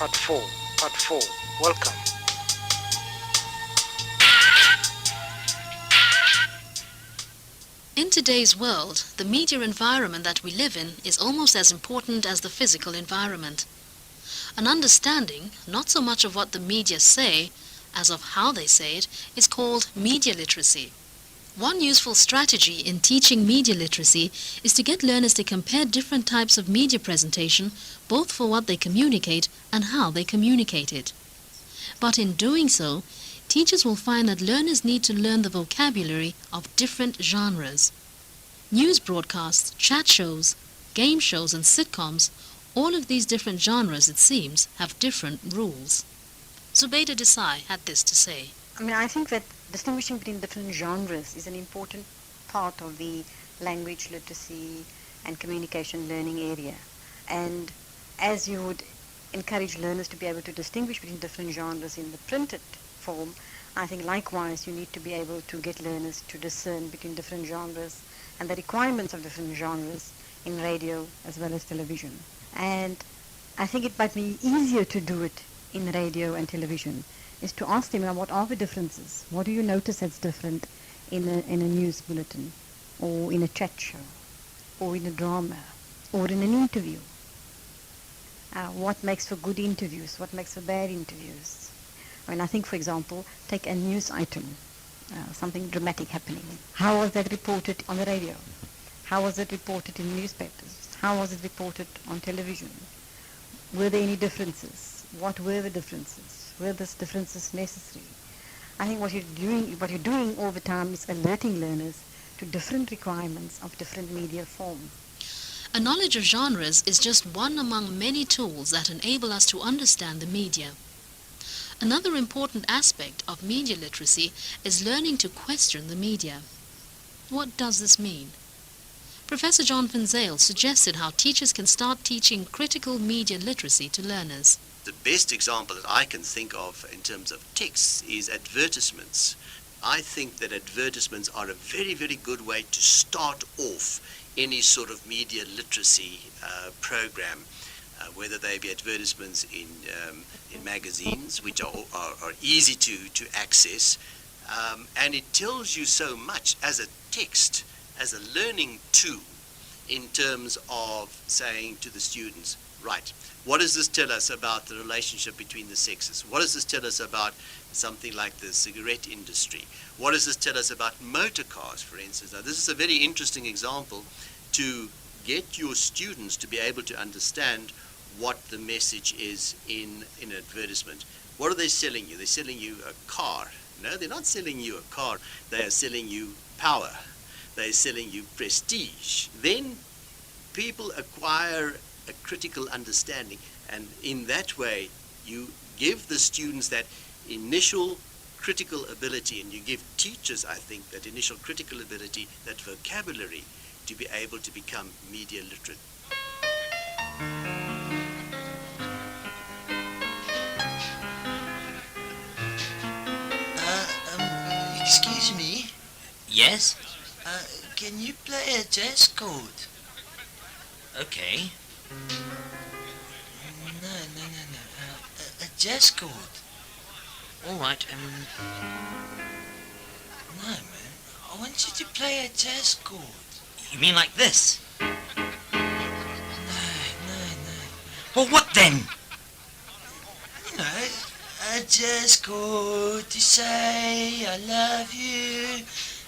Part 4. Part 4. Welcome. In today's world, the media environment that we live in is almost as important as the physical environment. An understanding, not so much of what the media say, as of how they say it, is called media literacy. One useful strategy in teaching media literacy is to get learners to compare different types of media presentation, both for what they communicate and how they communicate it. But in doing so, teachers will find that learners need to learn the vocabulary of different genres. News broadcasts, chat shows, game shows and sitcoms, all of these different genres, it seems, have different rules. Zubaydah Desai had this to say. I think that distinguishing between different genres is an important part of the language literacy and communication learning area. And as you would encourage learners to be able to distinguish between different genres in the printed form, I think likewise you need to be able to get learners to discern between different genres and the requirements of different genres in radio as well as television. And I think it might be easier to do it in radio and television is to ask them, what are the differences? What do you notice that's different in a news bulletin, or in a chat show, or in a drama, or in an interview? What makes for good interviews? What makes for bad interviews? I think, for example, take a news item, something dramatic happening. How was that reported on the radio? How was it reported in newspapers? How was it reported on television? Were there any differences? What were the differences? Were those differences necessary? I think what you're doing all the time is alerting learners to different requirements of different media forms. A knowledge of genres is just one among many tools that enable us to understand the media. Another important aspect of media literacy is learning to question the media. What does this mean? Professor John Van Zyl suggested how teachers can start teaching critical media literacy to learners. The best example that I can think of in terms of texts is advertisements. I think that advertisements are a very, very good way to start off any sort of media literacy program, whether they be advertisements in magazines, which are easy to access, and it tells you so much as a text, as a learning tool, in terms of saying to the students, right, what does this tell us about the relationship between the sexes? What does this tell us about something like the cigarette industry? What does this tell us about motor cars, for instance? Now, this is a very interesting example to get your students to be able to understand what the message is in an advertisement. What are they selling you? They're selling you a car. No, they're not selling you a car. They are selling you power. They're selling you prestige. Then people acquire a critical understanding, and in that way you give the students that initial critical ability, and you give teachers, I think, that initial critical ability, that vocabulary, to be able to become media literate. Excuse me? Yes? Can you play a jazz chord? Okay. No. A jazz chord. All right, No, man. I want you to play a jazz chord. you mean like this? No. Well, what then? A jazz chord to say I love you.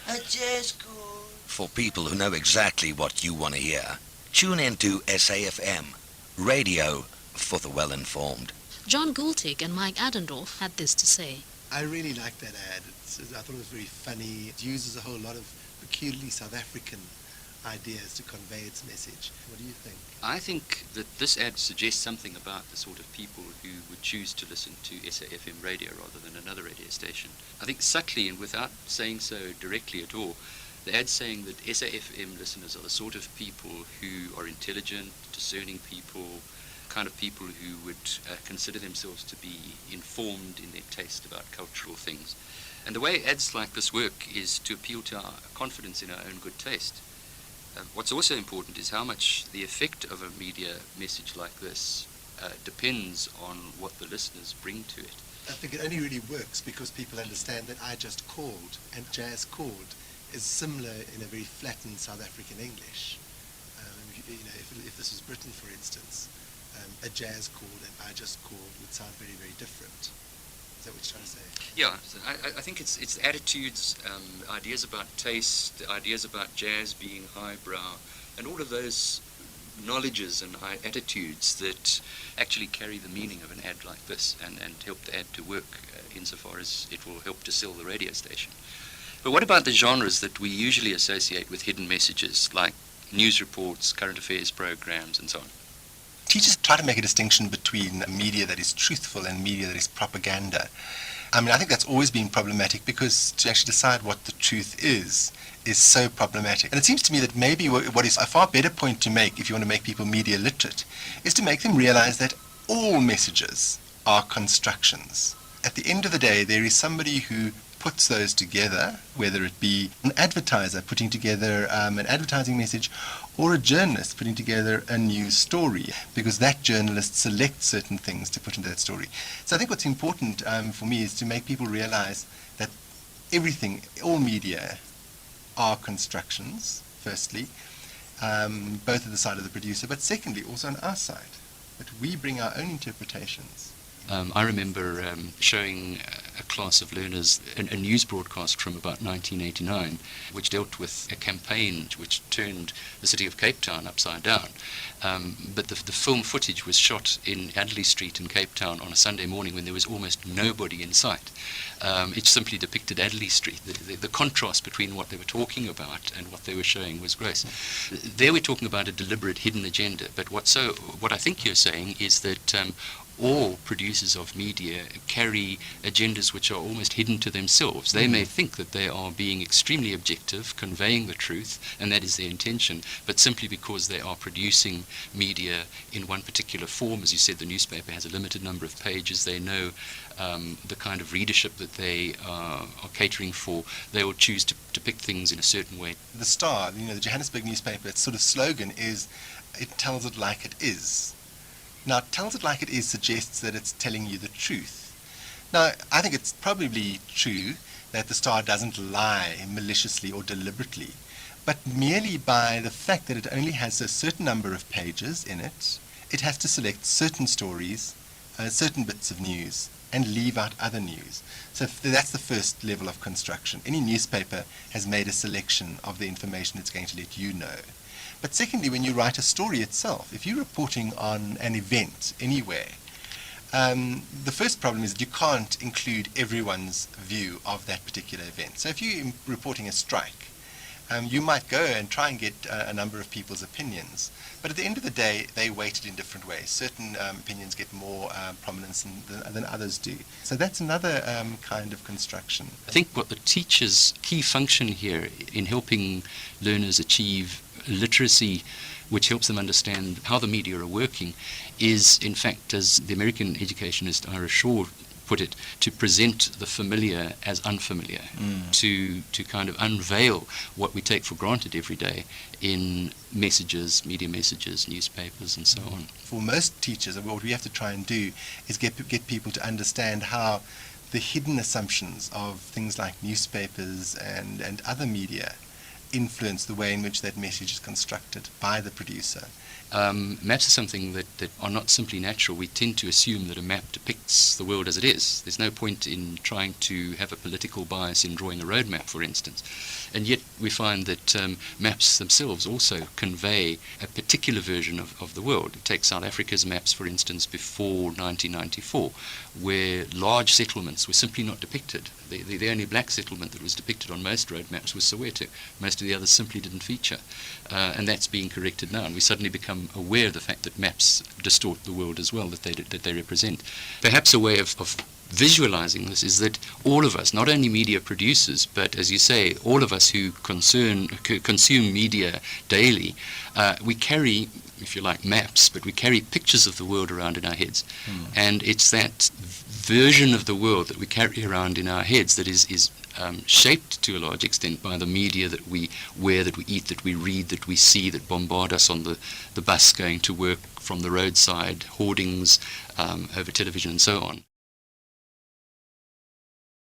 A jazz chord. For people who know exactly what you want to hear, tune into SAFM, radio for the well-informed. John Gultig and Mike Adendorf had this to say. I really liked that ad. I thought it was very funny. It uses a whole lot of peculiarly South African ideas to convey its message. What do you think? I think that this ad suggests something about the sort of people who would choose to listen to SAFM radio rather than another radio station. I think subtly and without saying so directly at all, the ad's saying that SAFM listeners are the sort of people who are intelligent, discerning people, kind of people who would consider themselves to be informed in their taste about cultural things. And the way ads like this work is to appeal to our confidence in our own good taste. What's also important is how much the effect of a media message like this depends on what the listeners bring to it. I think it only really works because people understand that I just called and jazz chord is similar in a very flattened South African English. If this was Britain, for instance, a jazz chord and I just called would sound very, very different. Is that what you're trying to say? Yeah, so I think it's attitudes, ideas about taste, ideas about jazz being highbrow, and all of those knowledges and attitudes that actually carry the meaning of an ad like this and help the ad to work insofar as it will help to sell the radio station. But what about the genres that we usually associate with hidden messages, like news reports, current affairs programs, and so on? Teachers try to make a distinction between media that is truthful and media that is propaganda. I mean, I think that's always been problematic because to actually decide what the truth is so problematic. And it seems to me that maybe what is a far better point to make if you want to make people media literate is to make them realize that all messages are constructions. At the end of the day, there is somebody who puts those together, whether it be an advertiser putting together an advertising message or a journalist putting together a news story, because that journalist selects certain things to put into that story. So I think what's important for me is to make people realize that everything, all media, are constructions, firstly, both at the side of the producer, but secondly, also on our side, that we bring our own interpretations. I remember showing a class of learners a news broadcast from about 1989, which dealt with a campaign which turned the city of Cape Town upside down. But the film footage was shot in Adderley Street in Cape Town on a Sunday morning when there was almost nobody in sight. It simply depicted Adderley Street. The contrast between what they were talking about and what they were showing was gross. There we're talking about a deliberate hidden agenda. But what I think you're saying is that all producers of media carry agendas which are almost hidden to themselves. They may think that they are being extremely objective, conveying the truth, and that is their intention, but simply because they are producing media in one particular form, as you said, the newspaper has a limited number of pages, they know the kind of readership that they are catering for, they will choose to depict things in a certain way. The Star, the Johannesburg newspaper, its sort of slogan is, it tells it like it is. Now, tells it like it is suggests that it's telling you the truth. Now, I think it's probably true that the Star doesn't lie maliciously or deliberately, but merely by the fact that it only has a certain number of pages in it, it has to select certain stories, certain bits of news, and leave out other news. So that's the first level of construction. Any newspaper has made a selection of the information it's going to let you know. But secondly, when you write a story itself, if you're reporting on an event anywhere, the first problem is that you can't include everyone's view of that particular event. So if you're reporting a strike, you might go and try and get a number of people's opinions. But at the end of the day, they weighted in different ways. Certain opinions get more prominence than others do. So that's another kind of construction. I think what the teacher's key function here in helping learners achieve literacy, which helps them understand how the media are working, is, in fact, as the American educationist Ira Shaw put it, to present the familiar as unfamiliar, to kind of unveil what we take for granted every day in messages, media messages, newspapers, and so on. For most teachers, what we have to try and do is get people to understand how the hidden assumptions of things like newspapers and other media influence the way in which that message is constructed by the producer. Maps are something that are not simply natural. We tend to assume that a map depicts the world as it is. There's no point in trying to have a political bias in drawing a road map, for instance. And yet we find that maps themselves also convey a particular version of the world. Take South Africa's maps, for instance, before 1994, where large settlements were simply not depicted. The only black settlement that was depicted on most road maps was Soweto. Most of the others simply didn't feature. And that's being corrected now. And we suddenly become aware of the fact that maps distort the world as well, that they represent. Perhaps a way of visualizing this is that all of us, not only media producers, but as you say, all of us who consume media daily, we carry, if you like, maps, but we carry pictures of the world around in our heads. And it's that version of the world that we carry around in our heads that is shaped to a large extent by the media that we wear, that we eat, that we read, that we see, that bombard us on the bus going to work, from the roadside, hoardings over television and so on.